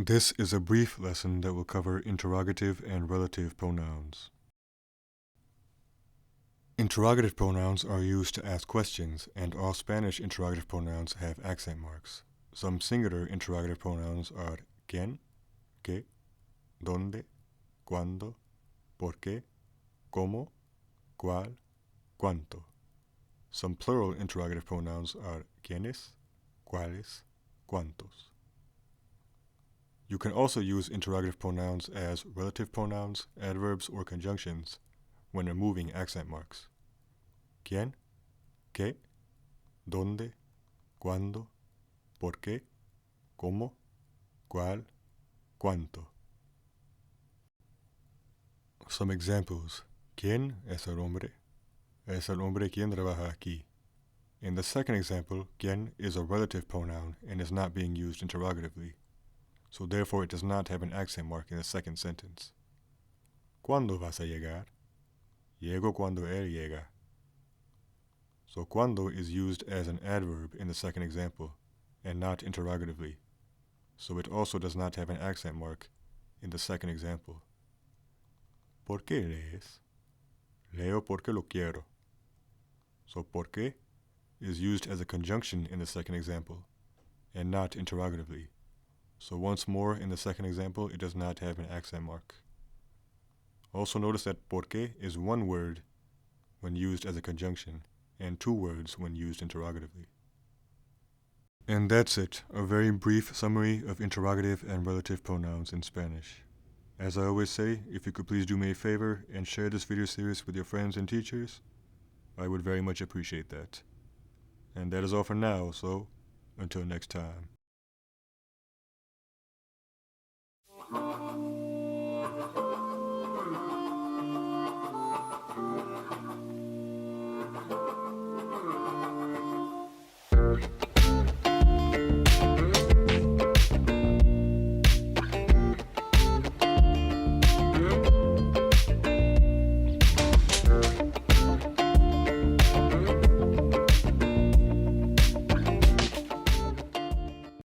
This is a brief lesson that will cover interrogative and relative pronouns. Interrogative pronouns are used to ask questions, and all Spanish interrogative pronouns have accent marks. Some singular interrogative pronouns are quién, qué, dónde, cuándo, por qué, cómo, cuál, cuánto. Some plural interrogative pronouns are quiénes, cuáles, cuántos. You can also use interrogative pronouns as relative pronouns, adverbs, or conjunctions when removing accent marks. ¿Quién? ¿Qué? ¿Dónde? ¿Cuándo? ¿Por qué? ¿Cómo? ¿Cuál? ¿Cuánto? Some examples. ¿Quién es el hombre? Es el hombre quien trabaja aquí. In the second example, ¿quién is a relative pronoun and is not being used interrogatively, so therefore it does not have an accent mark in the second sentence. ¿Cuándo vas a llegar? Llego cuando él llega. So cuando is used as an adverb in the second example, and not interrogatively, so it also does not have an accent mark in the second example. ¿Por qué lees? Leo porque lo quiero. So por qué is used as a conjunction in the second example, and not interrogatively. So once more in the second example, it does not have an accent mark. Also notice that por qué is one word when used as a conjunction, and two words when used interrogatively. And that's it, a very brief summary of interrogative and relative pronouns in Spanish. As I always say, if you could please do me a favor and share this video series with your friends and teachers, I would very much appreciate that. And that is all for now, so until next time.